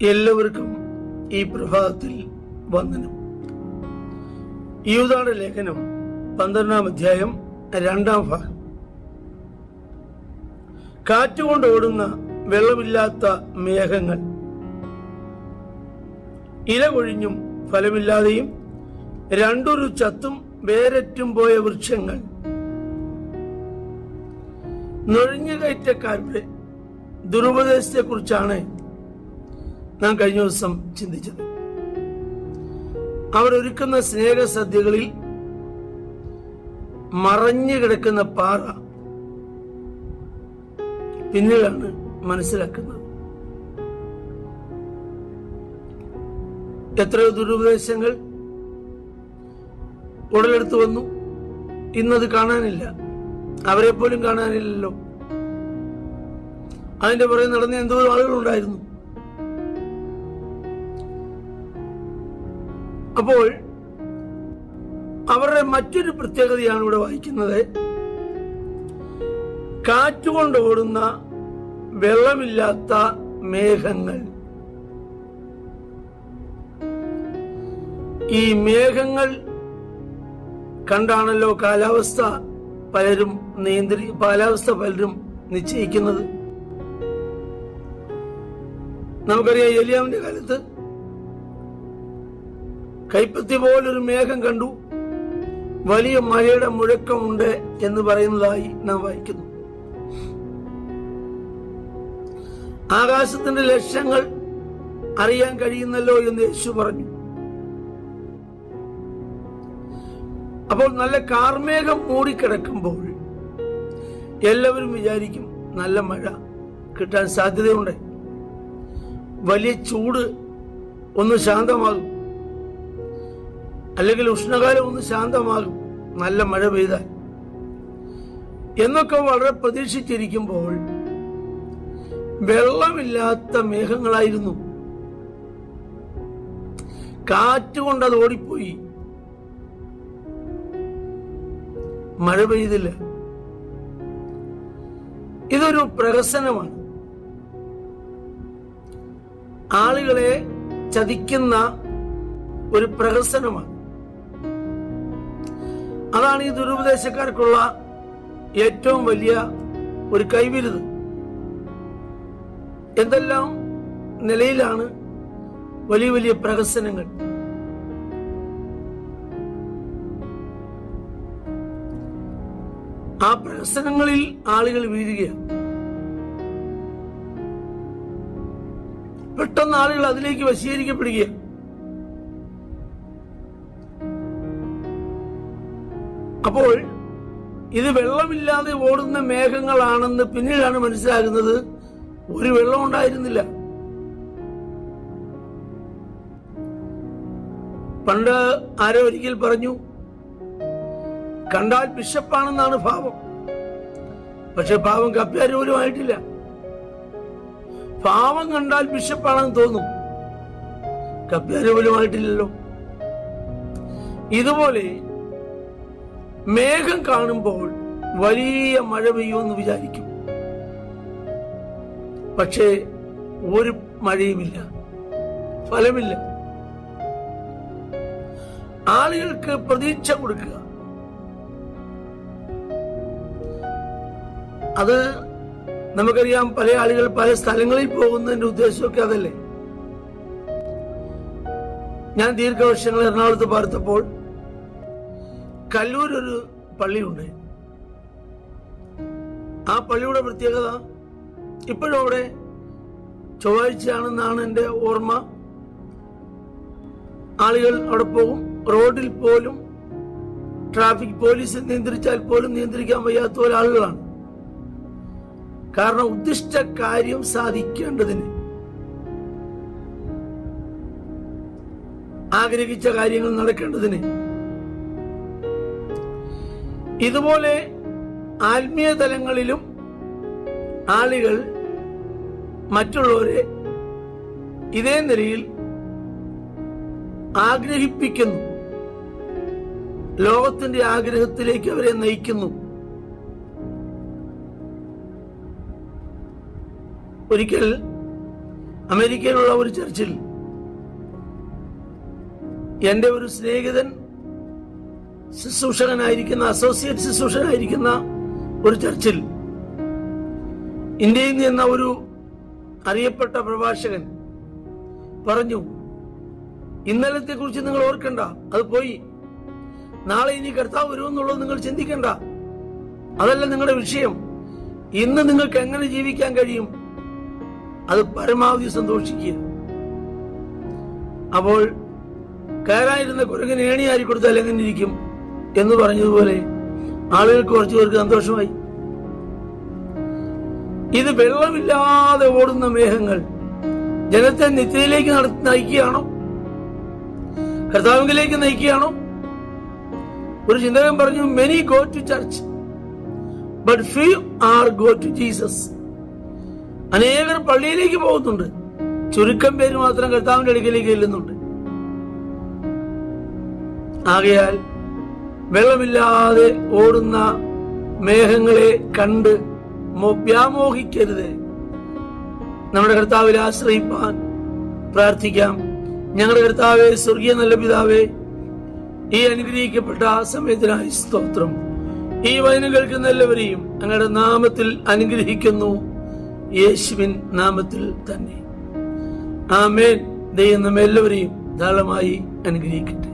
എല്ലാവർക്കും ഈ പ്രഭാതത്തിൽ വന്ദനം. യൂദായുടെ ലേഖനം 12-ാം അധ്യായം 2-ാം ഭാഗം. കാറ്റുകൊണ്ട് ഓടുന്ന വെള്ളമില്ലാത്ത മേഘങ്ങൾ, ഇല കൊഴിഞ്ഞും ഫലമില്ലാതെയും രണ്ടൊരു ചത്തും വേരറ്റും പോയ വൃക്ഷങ്ങൾ, നുഴഞ്ഞുകയറ്റക്കാരുടെ ദുരുപദേശത്തെ കുറിച്ചാണ് നാം കഴിഞ്ഞ ദിവസം ചിന്തിച്ചത്. അവർ ഒരുക്കുന്ന സ്നേഹസദ്യകളിൽ മറഞ്ഞു കിടക്കുന്ന പാറ പിന്നീടാണ് മനസ്സിലാക്കുന്നത്. എത്രയോ ദുരുപദേശങ്ങൾ ഉടലെടുത്ത് വന്നു, ഇന്നത് കാണാനില്ല, അവരെ പോലും കാണാനില്ലല്ലോ. അതിന്റെ പുറകെ നടന്ന എന്തോ ആളുകളുണ്ടായിരുന്നു. അപ്പോൾ അവരുടെ മറ്റൊരു പ്രത്യേകതയാണ് ഇവിടെ വായിക്കുന്നത്. കാറ്റുകൊണ്ട് ഓടുന്ന വെള്ളമില്ലാത്ത മേഘങ്ങൾ. ഈ മേഘങ്ങൾ കണ്ടാണല്ലോ കാലാവസ്ഥ പലരും നിശ്ചയിക്കുന്നത്. നമുക്കറിയാം, ഏലിയാവിന്റെ കാലത്ത് കൈപ്പത്തി പോലൊരു മേഘം കണ്ടു, വലിയ മഴയുടെ മുഴക്കമുണ്ട് എന്ന് പറയുന്നതായി നാം വായിക്കുന്നു. ആകാശത്തിന്റെ ലക്ഷ്യങ്ങൾ അറിയാൻ കഴിയുന്നല്ലോ എന്ന് യേശു പറഞ്ഞു. അപ്പോൾ നല്ല കാർമേഘം മൂടിക്കിടക്കുമ്പോൾ എല്ലാവരും വിചാരിക്കും നല്ല മഴ കിട്ടാൻ സാധ്യതയുണ്ട്, വലിയ ചൂട് ഒന്ന് ശാന്തമാകും, അല്ലെങ്കിൽ ഉഷ്ണകാലം ഒന്ന് ശാന്തമാകും നല്ല മഴ പെയ്താൽ എന്നൊക്കെ വളരെ പ്രതീക്ഷിച്ചിരിക്കുമ്പോൾ വെള്ളമില്ലാത്ത മേഘങ്ങളായിരുന്നു. കാറ്റുകൊണ്ട് അത് ഓടിപ്പോയി, മഴ പെയ്തില്ല. ഇതൊരു പ്രഹസനമാണ്, ആളുകളെ ചതിക്കുന്ന ഒരു പ്രഹസനമാണ്. അതാണ് ഈ ദുരുപദേശക്കാർക്കുള്ള ഏറ്റവും വലിയ ഒരു കൈവിരുത്. എന്തെല്ലാം നിലയിലാണ് വലിയ വലിയ പ്രഹസനങ്ങൾ. ആ പ്രഹസനങ്ങളിൽ ആളുകൾ വീഴുകയാണ്. പെട്ടെന്ന് ആളുകൾ അതിലേക്ക് വശീകരിക്കപ്പെടുകയാണ്. അപ്പോൾ ഇത് വെള്ളമില്ലാതെ ഓടുന്ന മേഘങ്ങളാണെന്ന് പിന്നീടാണ് മനസ്സിലാകുന്നത്. ഒരു വെള്ളം ഉണ്ടായിരുന്നില്ല. പണ്ട് ആരോ ഒരിക്കൽ പറഞ്ഞു, കണ്ടാൽ ബിഷപ്പാണെന്നാണ് ഭാവം, പക്ഷെ ഭാവം കപ്പ്യാര് പോലും ആയിട്ടില്ല. ഭാവം കണ്ടാൽ ബിഷപ്പാണെന്ന് തോന്നും, കപ്പ്യാര് പോലും ആയിട്ടില്ലല്ലോ. ഇതുപോലെ മേഘം കാണുമ്പോൾ വലിയ മഴ പെയ്യുമെന്ന് വിചാരിക്കും, പക്ഷേ ഒരു മഴയുമില്ല, ഫലമില്ല. ആളുകൾക്ക് പ്രതീക്ഷ കൊടുക്കുക, അത് നമുക്കറിയാം. പല ആളുകൾ പല സ്ഥലങ്ങളിൽ പോകുന്നതിന്റെ ഉദ്ദേശമൊക്കെ അതല്ലേ. ഞാൻ ദീർഘവർഷങ്ങൾ എറണാകുളത്ത് പാർത്തപ്പോൾ കല്ലൂരൊരു പള്ളിയുണ്ട്. ആ പള്ളിയുടെ പ്രത്യേകത, ഇപ്പോഴും അവിടെ ചൊവ്വാഴ്ചയാണെന്നാണ് എൻ്റെ ഓർമ്മ, ആളുകൾ അവിടെ പോകും. റോഡിൽ പോലും ട്രാഫിക് പോലീസ് നിയന്ത്രിച്ചാൽ പോലും നിയന്ത്രിക്കാൻ വയ്യാത്ത പോലെ ആളുകളാണ്. കാരണം ഉദ്ദിഷ്ട കാര്യം സാധിക്കേണ്ടതിന്, ആഗ്രഹിച്ച കാര്യങ്ങൾ നടക്കേണ്ടതിന്. ഇതുപോലെ ആത്മീയ തലങ്ങളിലും ആളുകൾ മറ്റുള്ളവരെ ഇതേ നിലയിൽ ആഗ്രഹിപ്പിക്കുന്നു, ലോകത്തിന്റെ ആഗ്രഹത്തിലേക്ക് അവരെ നയിക്കുന്നു. ഒരിക്കൽ അമേരിക്കയിലുള്ള ഒരു ചർച്ചിൽ എന്റെ ഒരു സ്നേഹിതൻ ശുശ്രൂഷകനായിരിക്കുന്ന, അസോസിയേറ്റ് ശുശ്രൂഷകനായിരിക്കുന്ന ഒരു ചർച്ചിൽ ഇന്ത്യയിൽ നിന്ന ഒരു അറിയപ്പെട്ട പ്രഭാഷകൻ പറഞ്ഞു, ഇന്നലത്തെ കുറിച്ച് നിങ്ങൾ ഓർക്കണ്ട, അത് പോയി. നാളെ ഇനി കർത്താവ് വരുമെന്നുള്ളത് നിങ്ങൾ ചിന്തിക്കണ്ട. അതല്ല നിങ്ങളുടെ വിഷയം. ഇന്ന് നിങ്ങൾക്ക് എങ്ങനെ ജീവിക്കാൻ കഴിയും, അത് പരമാവധി സന്തോഷിക്കുക. അപ്പോൾ കയറായിരുന്ന കുരങ്ങിന് ഏണിയാരി കൊടുത്താൽ എങ്ങനെ ഇരിക്കും എന്ന് പറഞ്ഞതുപോലെ ആളുകൾക്ക് കുറച്ചു പേർക്ക് സന്തോഷമായി. ഇത് വെള്ളമില്ലാതെ ഓടുന്ന മേഘങ്ങൾ ജനത്തെ നിത്യയിലേക്ക് നയിക്കുകയാണോ, കർത്താവിലേക്ക് നയിക്കുകയാണോ? ഒരു ചിന്തകൻ പറഞ്ഞു, many go to church but few are go to Jesus. അനേകർ പള്ളിയിലേക്ക് പോകുന്നുണ്ട്, ചുരുക്കം പേര് മാത്രം കർത്താവിന്റെ അടുക്കലേക്ക് ചെല്ലുന്നുണ്ട്. ആകയാൽ വെള്ളമില്ലാതെ ഓടുന്ന മേഘങ്ങളെ കണ്ട് വ്യാമോഹിക്കരുത്. നമ്മുടെ കർത്താവിൽ ആശ്രയിപ്പാൻ പ്രാർത്ഥിക്കാം. ഞങ്ങളുടെ കർത്താവേ, സ്വർഗീയ നല്ല പിതാവേ, ഈ അനുഗ്രഹിക്കപ്പെട്ട ആ സമയത്തിനായി സ്തോത്രം. ഈ വചനം കേൾക്കുന്ന എല്ലാവരെയും അങ്ങയുടെ നാമത്തിൽ അനുഗ്രഹിക്കുന്നു, യേശുവിൻ നാമത്തിൽ തന്നെ. ആമേൻ. ദൈവം നമ്മെല്ലാവരെയും ധാരാളമായി അനുഗ്രഹിക്കട്ടെ.